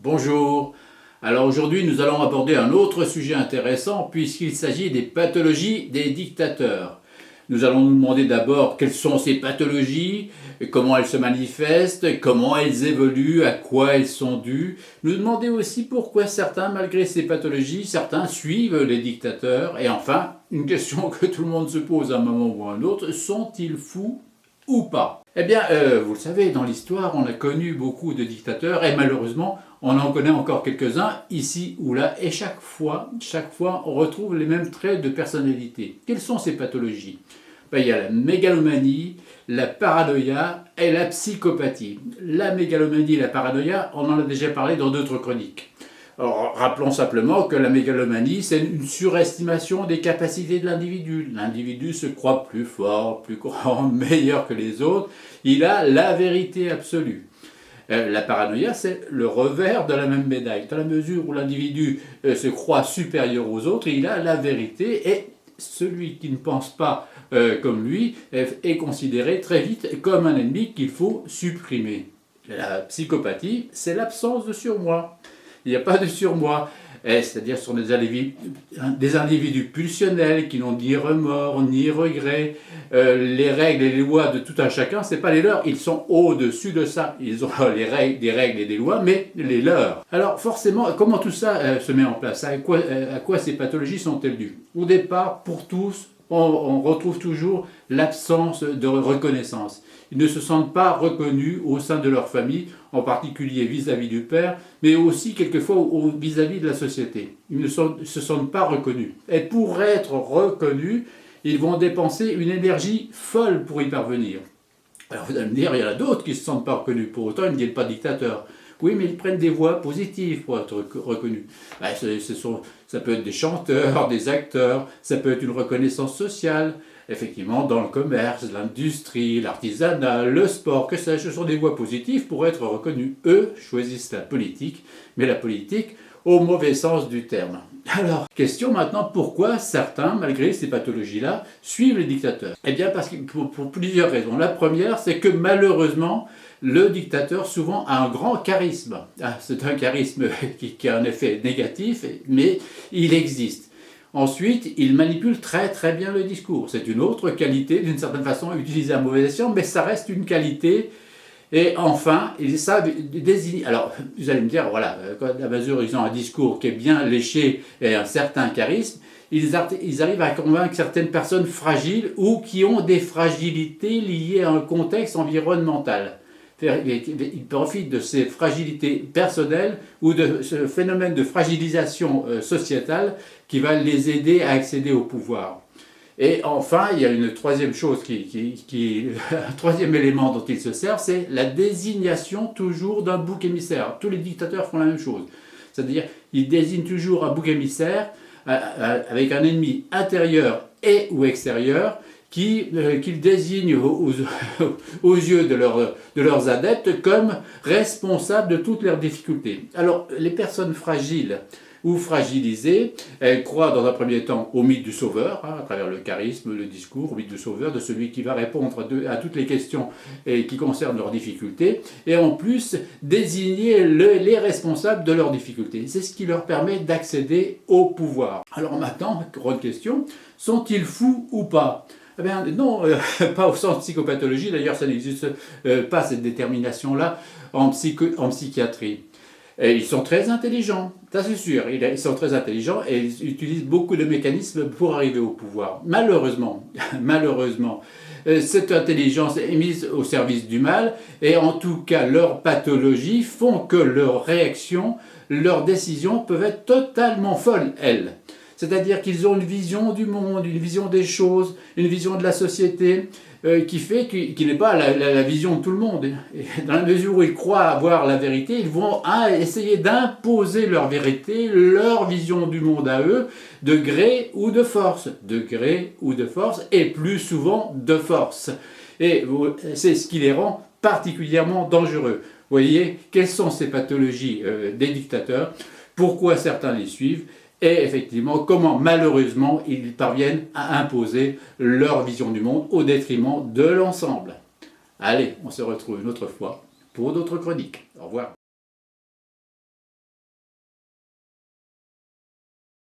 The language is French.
Bonjour. Alors aujourd'hui nous allons aborder un autre sujet intéressant puisqu'il s'agit des pathologies des dictateurs. Nous allons nous demander d'abord quelles sont ces pathologies, comment elles se manifestent, comment elles évoluent, à quoi elles sont dues. Nous demander aussi pourquoi certains, malgré ces pathologies, certains suivent les dictateurs. Et enfin, une question que tout le monde se pose à un moment ou à un autre, sont-ils fous ou pas? Eh bien, vous le savez, dans l'histoire, on a connu beaucoup de dictateurs et malheureusement, on en connaît encore quelques-uns ici ou là. Et chaque fois, on retrouve les mêmes traits de personnalité. Quelles sont ces pathologies? Ben, il y a la mégalomanie, la paranoïa et la psychopathie. La mégalomanie et la paranoïa, on en a déjà parlé dans d'autres chroniques. Alors, rappelons simplement que la mégalomanie, c'est une surestimation des capacités de l'individu. L'individu se croit plus fort, plus grand, meilleur que les autres. Il a la vérité absolue. La paranoïa, c'est le revers de la même médaille. Dans la mesure où l'individu se croit supérieur aux autres, il a la vérité et celui qui ne pense pas comme lui est considéré très vite comme un ennemi qu'il faut supprimer. La psychopathie, c'est l'absence de surmoi. Il n'y a pas de surmoi, c'est-à-dire ce sont des individus pulsionnels qui n'ont ni remords ni regrets. Les règles et les lois de tout un chacun, ce n'est pas les leurs, ils sont au-dessus de ça. Ils ont des règles et des lois, mais les leurs. Alors forcément, comment tout ça se met en place? À quoi ces pathologies sont-elles dues? Au départ, pour tous, on retrouve toujours l'absence de reconnaissance. Ils ne se sentent pas reconnus au sein de leur famille, en particulier vis-à-vis du père, mais aussi quelquefois vis-à-vis de la société. Ils ne se sentent pas reconnus. Et pour être reconnus, ils vont dépenser une énergie folle pour y parvenir. Alors vous allez me dire, il y en a d'autres qui ne se sentent pas reconnus, pour autant ils ne deviennent pas dictateurs. Oui, mais ils prennent des voies positives pour être reconnus. Ça peut être des chanteurs, des acteurs, ça peut être une reconnaissance sociale. Effectivement, dans le commerce, l'industrie, l'artisanat, le sport, que sais-je, ce sont des voies positives pour être reconnus. Eux choisissent la politique, mais la politique au mauvais sens du terme. Alors, question maintenant, pourquoi certains, malgré ces pathologies-là, suivent les dictateurs? Eh bien, parce que pour plusieurs raisons. La première, c'est que malheureusement, le dictateur souvent a un grand charisme. C'est un charisme qui a un effet négatif, mais il existe. Ensuite, il manipule très très bien le discours. C'est une autre qualité, d'une certaine façon, utilisée à mauvais escient, mais ça reste une qualité. Et enfin, ils savent désigner. Alors, vous allez me dire, voilà, à mesure où ils ont un discours qui est bien léché et un certain charisme, ils arrivent à convaincre certaines personnes fragiles ou qui ont des fragilités liées à un contexte environnemental. Ils profitent de ces fragilités personnelles ou de ce phénomène de fragilisation sociétale qui va les aider à accéder au pouvoir. Et enfin, il y a une troisième chose, un troisième élément dont ils se servent, c'est la désignation toujours d'un bouc émissaire. Tous les dictateurs font la même chose. C'est-à-dire, ils désignent toujours un bouc émissaire avec un ennemi intérieur et ou extérieur qu'ils désignent aux yeux de leurs adeptes comme responsables de toutes leurs difficultés. Alors, les personnes fragiles ou fragilisées, elles croient dans un premier temps au mythe du sauveur, à travers le charisme, le discours, au mythe du sauveur, de celui qui va répondre à toutes les questions qui concernent leurs difficultés, et en plus désigner les responsables de leurs difficultés. C'est ce qui leur permet d'accéder au pouvoir. Alors maintenant, grande question, sont-ils fous ou pas? Eh bien, non, pas au sens psychopathologie, d'ailleurs ça n'existe pas cette détermination-là en psychiatrie. Et ils sont très intelligents, ça c'est sûr, ils sont très intelligents et ils utilisent beaucoup de mécanismes pour arriver au pouvoir. Malheureusement, cette intelligence est mise au service du mal et en tout cas leurs pathologies font que leurs réactions, leurs décisions peuvent être totalement folles, elles. C'est-à-dire qu'ils ont une vision du monde, une vision des choses, une vision de la société qui n'est pas la vision de tout le monde. Et dans la mesure où ils croient avoir la vérité, ils vont essayer d'imposer leur vérité, leur vision du monde à eux, de gré ou de force. De gré ou de force, et plus souvent de force. Et c'est ce qui les rend particulièrement dangereux. Vous voyez, quelles sont ces pathologies des dictateurs? Pourquoi certains les suivent? Et effectivement, comment malheureusement ils parviennent à imposer leur vision du monde au détriment de l'ensemble. Allez, on se retrouve une autre fois pour d'autres chroniques. Au revoir.